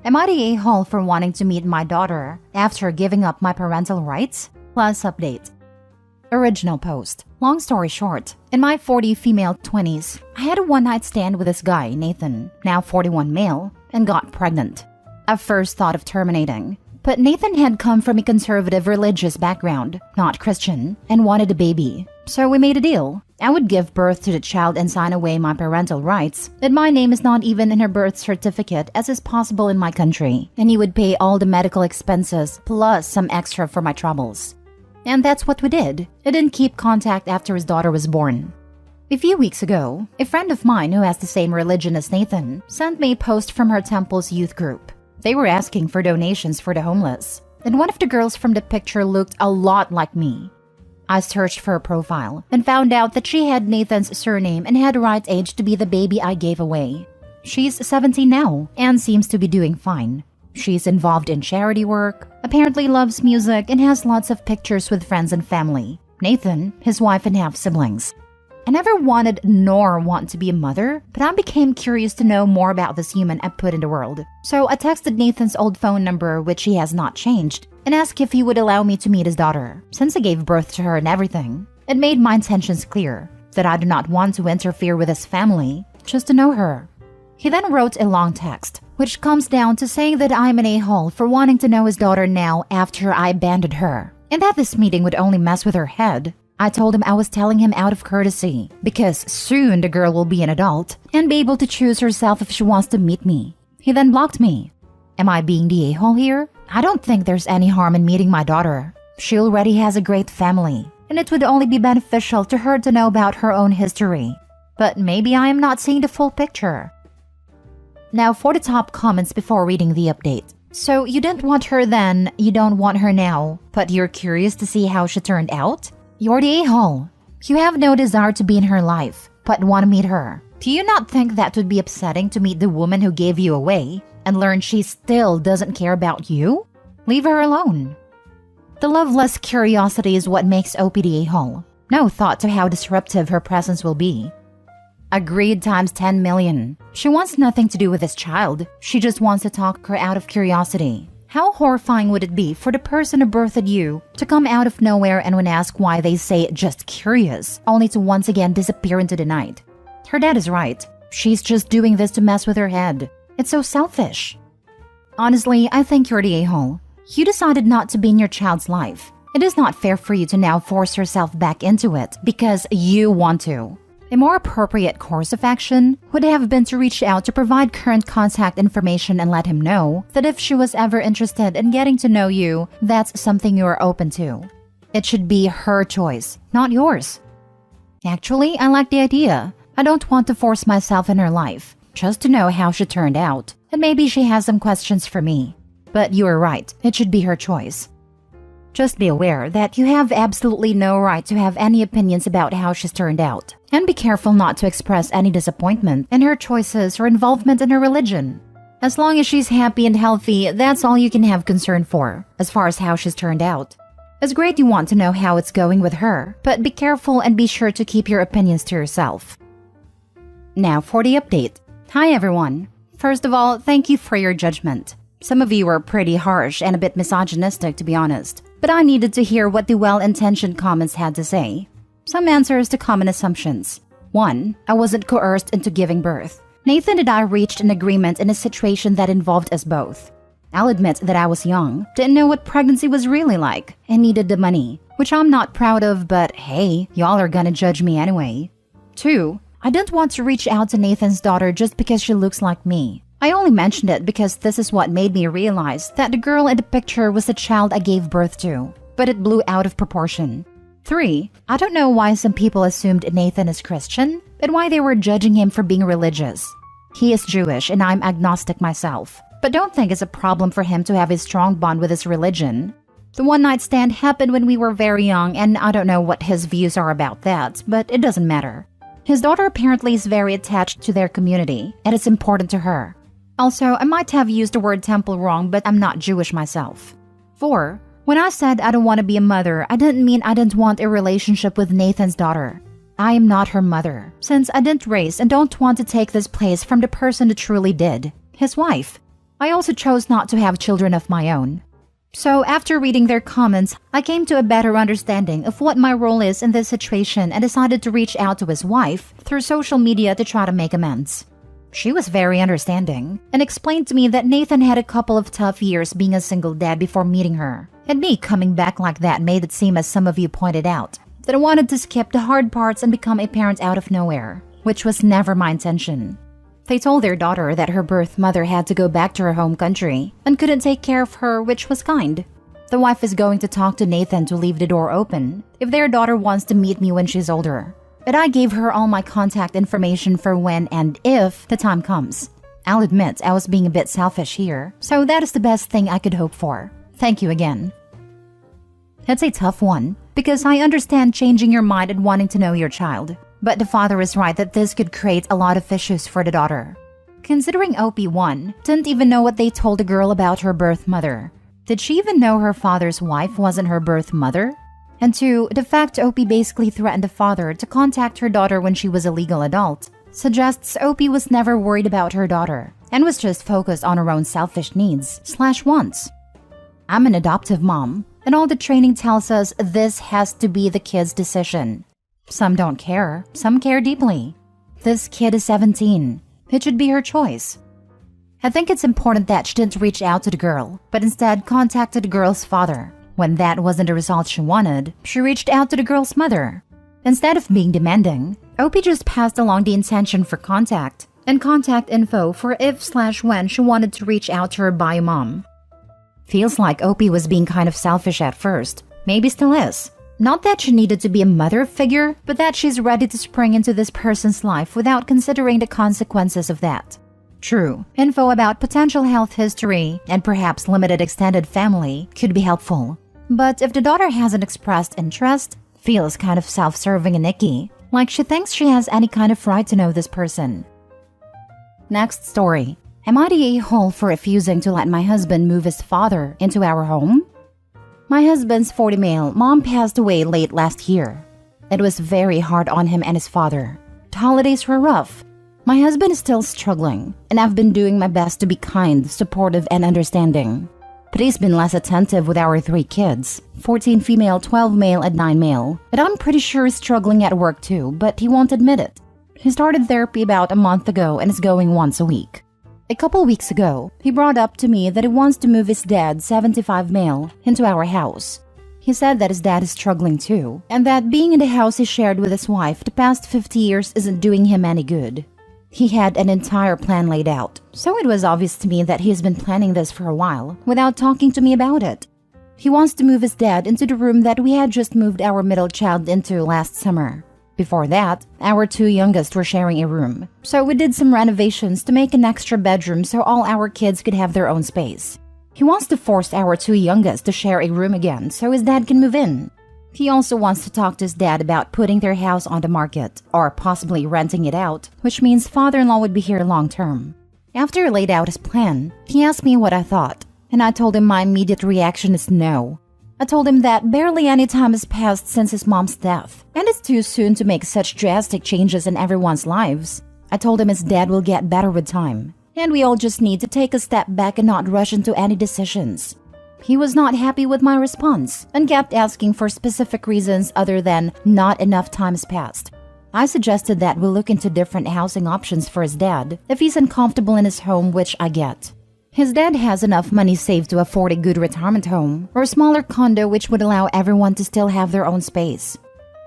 Am I the a-hole for wanting to meet my daughter after giving up my parental rights? Plus update. Original post. Long story short, in my 40 female 20s, I had a one-night stand with this guy, Nathan, now 41 male, and got pregnant. I first thought of terminating, but Nathan had come from a conservative religious background, not Christian, and wanted a baby. So we made a deal. I would give birth to the child and sign away my parental rights, that my name is not even in her birth certificate as is possible in my country, and he would pay all the medical expenses plus some extra for my troubles. And that's what we did. I didn't keep contact after his daughter was born. A few weeks ago, a friend of mine who has the same religion as Nathan sent me a post from her temple's youth group. They were asking for donations for the homeless, and one of the girls from the picture looked a lot like me. I searched for her profile and found out that she had Nathan's surname and had the right age to be the baby I gave away. She's 17 now and seems to be doing fine. She's involved in charity work, apparently loves music, and has lots of pictures with friends and family. Nathan, his wife, and half-siblings. I never wanted nor want to be a mother, but I became curious to know more about this human I put in the world. So I texted Nathan's old phone number, which he has not changed, and asked if he would allow me to meet his daughter, since I gave birth to her and everything. It made my intentions clear, that I do not want to interfere with his family, just to know her. He then wrote a long text, which comes down to saying that I'm an a-hole for wanting to know his daughter now after I abandoned her, and that this meeting would only mess with her head. I told him I was telling him out of courtesy, because soon the girl will be an adult and be able to choose herself if she wants to meet me. He then blocked me. Am I being the a-hole here? I don't think there's any harm in meeting my daughter. She already has a great family, and it would only be beneficial to her to know about her own history. But maybe I am not seeing the full picture. Now for the top comments before reading the update. So you didn't want her then, you don't want her now, but you're curious to see how she turned out? You're the a-hole. You have no desire to be in her life, but want to meet her. Do you not think that would be upsetting to meet the woman who gave you away and learn she still doesn't care about you? Leave her alone. The loveless curiosity is what makes OP the a-hole. No thought to how disruptive her presence will be. Agreed times 10 million. She wants nothing to do with this child. She just wants to talk her out of curiosity. How horrifying would it be for the person who birthed you to come out of nowhere and when asked why they say just curious, only to once again disappear into the night? Her dad is right. She's just doing this to mess with her head. It's so selfish. Honestly, I think you're the a-hole. You decided not to be in your child's life. It is not fair for you to now force yourself back into it because you want to. A more appropriate course of action would have been to reach out to provide current contact information and let him know that if she was ever interested in getting to know you, that's something you are open to. It should be her choice, not yours. Actually, I like the idea. I don't want to force myself in her life, just to know how she turned out, and maybe she has some questions for me. But you are right, it should be her choice. Just be aware that you have absolutely no right to have any opinions about how she's turned out. And be careful not to express any disappointment in her choices or involvement in her religion. As long as she's happy and healthy, that's all you can have concern for, as far as how she's turned out. It's great you want to know how it's going with her, but be careful and be sure to keep your opinions to yourself. Now for the update. Hi everyone. First of all, thank you for your judgment. Some of you were pretty harsh and a bit misogynistic, to be honest. But I needed to hear what the well-intentioned comments had to say. Some answers to common assumptions. 1. I wasn't coerced into giving birth. Nathan and I reached an agreement in a situation that involved us both. I'll admit that I was young, didn't know what pregnancy was really like, and needed the money, which I'm not proud of, but hey, y'all are gonna judge me anyway. 2. I didn't want to reach out to Nathan's daughter just because she looks like me. I only mentioned it because this is what made me realize that the girl in the picture was the child I gave birth to, but it blew out of proportion. 3. I don't know why some people assumed Nathan is Christian, but why they were judging him for being religious. He is Jewish and I'm agnostic myself, but don't think it's a problem for him to have a strong bond with his religion. The one-night stand happened when we were very young and I don't know what his views are about that, but it doesn't matter. His daughter apparently is very attached to their community and it's important to her. Also, I might have used the word temple wrong, but I'm not Jewish myself. 4. When I said I don't want to be a mother, I didn't mean I didn't want a relationship with Nathan's daughter. I am not her mother, since I didn't raise and don't want to take this place from the person who truly did, his wife. I also chose not to have children of my own. So after reading their comments, I came to a better understanding of what my role is in this situation and decided to reach out to his wife through social media to try to make amends. She was very understanding and explained to me that Nathan had a couple of tough years being a single dad before meeting her, and me coming back like that made it seem, as some of you pointed out, that I wanted to skip the hard parts and become a parent out of nowhere, which was never my intention. They told their daughter that her birth mother had to go back to her home country and couldn't take care of her, which was kind. The wife is going to talk to Nathan to leave the door open if their daughter wants to meet me when she's older. But I gave her all my contact information for when and if the time comes. I'll admit I was being a bit selfish here, so that is the best thing I could hope for. Thank you again. It's a tough one, because I understand changing your mind and wanting to know your child. But the father is right that this could create a lot of issues for the daughter. Considering OP1 didn't even know what they told the girl about her birth mother. Did she even know her father's wife wasn't her birth mother? And 2, the fact OP basically threatened the father to contact her daughter when she was a legal adult suggests OP was never worried about her daughter and was just focused on her own selfish needs/wants. I'm an adoptive mom, and all the training tells us this has to be the kid's decision. Some don't care, some care deeply. This kid is 17. It should be her choice. I think it's important that she didn't reach out to the girl, but instead contacted the girl's father. When that wasn't the result she wanted, she reached out to the girl's mother. Instead of being demanding, OP just passed along the intention for contact and contact info for if/when she wanted to reach out to her bio mom. Feels like OP was being kind of selfish at first, maybe still is. Not that she needed to be a mother figure, but that she's ready to spring into this person's life without considering the consequences of that. True, info about potential health history and perhaps limited extended family could be helpful. But if the daughter hasn't expressed interest, feels kind of self-serving and icky, like she thinks she has any kind of right to know this person. Next story. Am I the a-hole for refusing to let my husband move his father into our home? My husband's 40 male mom passed away late last year. It was very hard on him and his father. The holidays were rough. My husband is still struggling, and I've been doing my best to be kind, supportive, and understanding. But he's been less attentive with our 3 kids, 14 female, 12 male, and 9 male. And I'm pretty sure he's struggling at work too, but he won't admit it. He started therapy about a month ago and is going once a week. A couple weeks ago, he brought up to me that he wants to move his dad, 75 male, into our house. He said that his dad is struggling too, and that being in the house he shared with his wife the past 50 years isn't doing him any good. He had an entire plan laid out, so it was obvious to me that he has been planning this for a while, without talking to me about it. He wants to move his dad into the room that we had just moved our middle child into last summer. Before that, our 2 youngest were sharing a room, so we did some renovations to make an extra bedroom so all our kids could have their own space. He wants to force our 2 youngest to share a room again so his dad can move in. He also wants to talk to his dad about putting their house on the market, or possibly renting it out, which means father-in-law would be here long term. After he laid out his plan, he asked me what I thought, and I told him my immediate reaction is no. I told him that barely any time has passed since his mom's death, and it's too soon to make such drastic changes in everyone's lives. I told him his dad will get better with time, and we all just need to take a step back and not rush into any decisions. He was not happy with my response and kept asking for specific reasons other than not enough time has passed. I suggested that we look into different housing options for his dad if he's uncomfortable in his home, which I get. His dad has enough money saved to afford a good retirement home or a smaller condo which would allow everyone to still have their own space.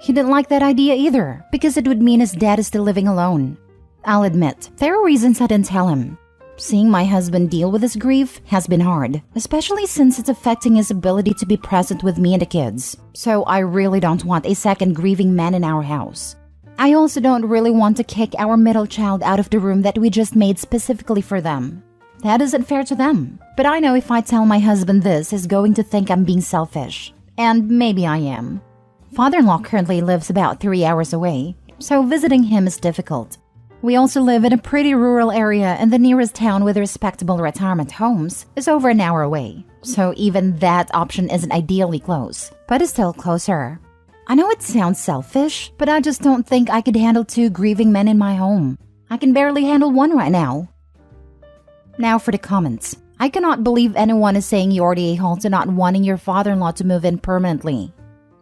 He didn't like that idea either because it would mean his dad is still living alone. I'll admit, there are reasons I didn't tell him. Seeing my husband deal with his grief has been hard, especially since it's affecting his ability to be present with me and the kids. So I really don't want a second grieving man in our house. I also don't really want to kick our middle child out of the room that we just made specifically for them. That isn't fair to them. But I know if I tell my husband this, he's going to think I'm being selfish. And maybe I am. Father-in-law currently lives about 3 hours away, so visiting him is difficult. We also live in a pretty rural area, and the nearest town with respectable retirement homes is over an hour away. So even that option isn't ideally close, but it's still closer. I know it sounds selfish, but I just don't think I could handle 2 grieving men in my home. I can barely handle 1 right now. Now for the comments. I cannot believe anyone is saying you're the a-hole to not wanting your father-in-law to move in permanently.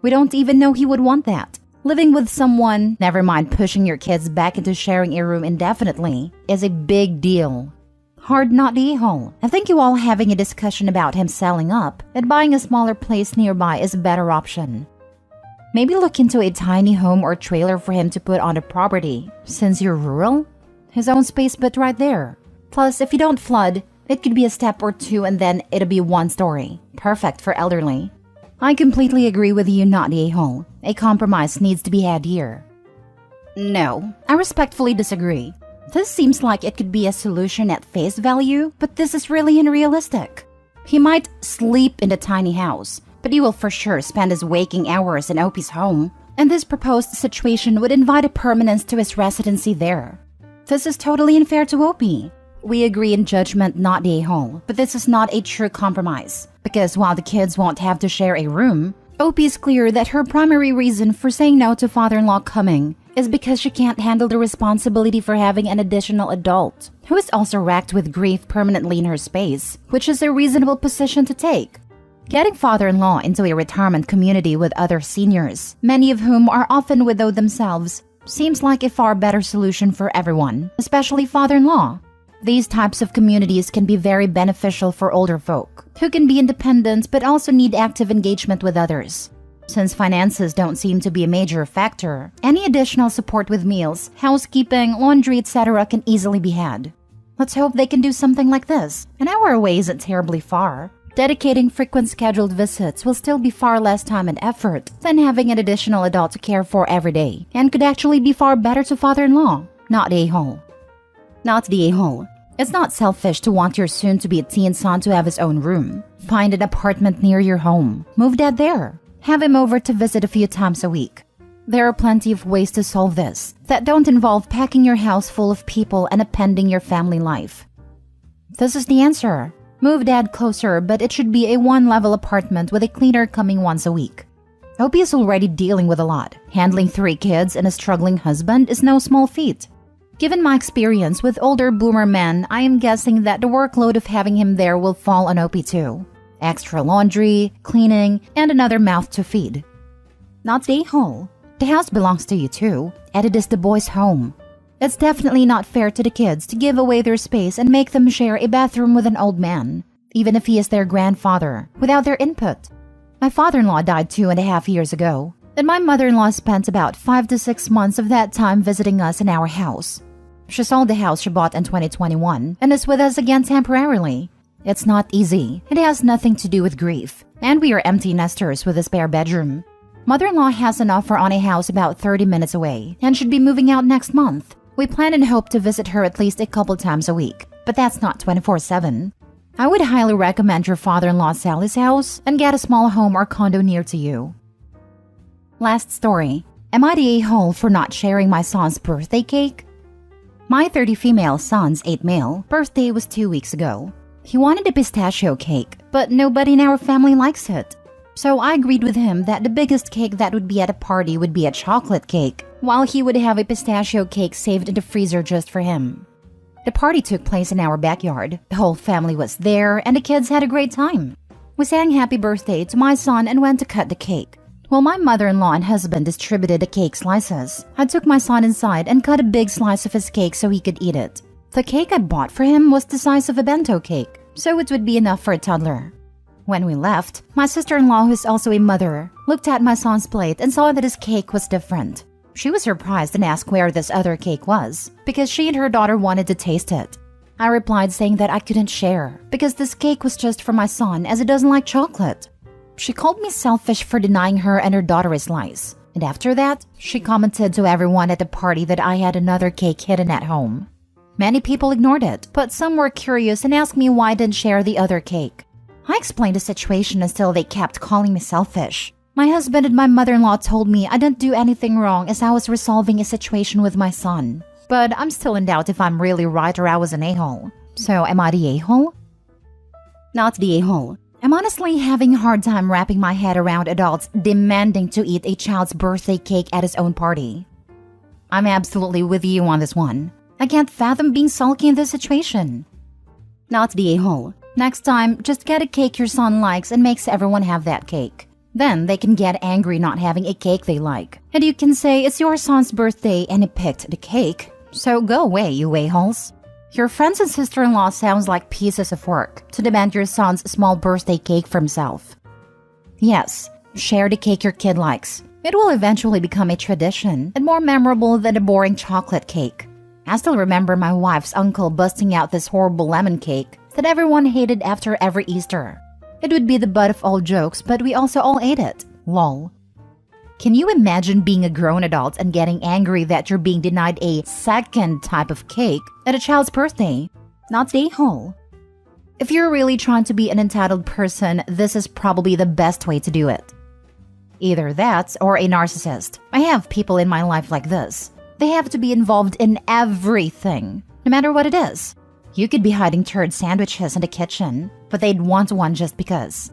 We don't even know he would want that. Living with someone, never mind pushing your kids back into sharing a room indefinitely, is a big deal. Hard not the a-hole. I think you all having a discussion about him selling up and buying a smaller place nearby is a better option. Maybe look into a tiny home or trailer for him to put on the property. Since you're rural, his own space but right there. Plus, if you don't flood, it could be a step or two and then it'll be one story. Perfect for elderly. I completely agree with you, not the a-hole. A compromise needs to be had here. No, I respectfully disagree. This seems like it could be a solution at face value, but this is really unrealistic. He might sleep in the tiny house, but he will for sure spend his waking hours in Opie's home, and this proposed situation would invite a permanence to his residency there. This is totally unfair to Opie. We agree in judgment, not the a-hole, but this is not a true compromise, because while the kids won't have to share a room, Opie is clear that her primary reason for saying no to father-in-law coming is because she can't handle the responsibility for having an additional adult, who is also racked with grief permanently in her space, which is a reasonable position to take. Getting father-in-law into a retirement community with other seniors, many of whom are often widowed themselves, seems like a far better solution for everyone, especially father-in-law. These types of communities can be very beneficial for older folk, who can be independent but also need active engagement with others. Since finances don't seem to be a major factor, any additional support with meals, housekeeping, laundry, etc. can easily be had. Let's hope they can do something like this. An hour away isn't terribly far. Dedicating frequent scheduled visits will still be far less time and effort than having an additional adult to care for every day, and could actually be far better to father-in-law, not the a-hole. Not the a-hole. It's not selfish to want your soon-to-be teen son to have his own room. Find an apartment near your home. Move dad there. Have him over to visit a few times a week. There are plenty of ways to solve this that don't involve packing your house full of people and appending your family life. This is the answer. Move dad closer, but it should be a one-level apartment with a cleaner coming once a week. Opie is already dealing with a lot. Handling 3 kids and a struggling husband is no small feat. Given my experience with older boomer men, I am guessing that the workload of having him there will fall on Opie too. Extra laundry, cleaning, and another mouth to feed. Not the a-hole. The house belongs to you too, and it is the boys' home. It's definitely not fair to the kids to give away their space and make them share a bathroom with an old man, even if he is their grandfather, without their input. My father-in-law died 2.5 years ago, and my mother-in-law spent about 5 to 6 months of that time visiting us in our house. She sold the house she bought in 2021 and is with us again temporarily. It's not easy. It has nothing to do with grief, and we are empty nesters with a spare bedroom. Mother-in-law has an offer on a house about 30 minutes away and should be moving out next month. We plan and hope to visit her at least a couple times a week, but that's not 24/7. I would highly recommend your father-in-law sell his house and get a small home or condo near to you. Last story. Am I the a-hole for not sharing my son's birthday cake? My 30 female son's 8 male birthday was 2 weeks ago. He wanted a pistachio cake, but nobody in our family likes it. So I agreed with him that the biggest cake that would be at a party would be a chocolate cake, while he would have a pistachio cake saved in the freezer just for him. The party took place in our backyard. The whole family was there, and the kids had a great time. We sang happy birthday to my son and went to cut the cake. While my mother-in-law and husband distributed the cake slices, I took my son inside and cut a big slice of his cake so he could eat it. The cake I bought for him was the size of a bento cake, so it would be enough for a toddler. When we left, my sister-in-law, who is also a mother, looked at my son's plate and saw that his cake was different. She was surprised and asked where this other cake was, because she and her daughter wanted to taste it. I replied saying that I couldn't share, because this cake was just for my son as he doesn't like chocolate. She called me selfish for denying her and her daughter a slice, and after that, she commented to everyone at the party that I had another cake hidden at home. Many people ignored it, but some were curious and asked me why I didn't share the other cake. I explained the situation until they kept calling me selfish. My husband and my mother-in-law told me I didn't do anything wrong as I was resolving a situation with my son. But I'm still in doubt if I'm really right or I was an a-hole. So am I the a-hole? Not the a-hole. I'm honestly having a hard time wrapping my head around adults demanding to eat a child's birthday cake at his own party. I'm absolutely with you on this one. I can't fathom being sulky in this situation. Not the a-hole. Next time, just get a cake your son likes and makes everyone have that cake. Then they can get angry not having a cake they like. And you can say it's your son's birthday and he picked the cake. So go away, you a-holes. Your friends and sister-in-law sounds like pieces of work to demand your son's small birthday cake for himself. Yes, share the cake your kid likes. It will eventually become a tradition and more memorable than a boring chocolate cake. I still remember my wife's uncle busting out this horrible lemon cake that everyone hated after every Easter. It would be the butt of all jokes, but we also all ate it. Lol. Can you imagine being a grown adult and getting angry that you're being denied a second type of cake at a child's birthday? Not the a-hole. If you're really trying to be an entitled person, this is probably the best way to do it. Either that or a narcissist. I have people in my life like this. They have to be involved in everything, no matter what it is. You could be hiding turd sandwiches in the kitchen, but they'd want one just because.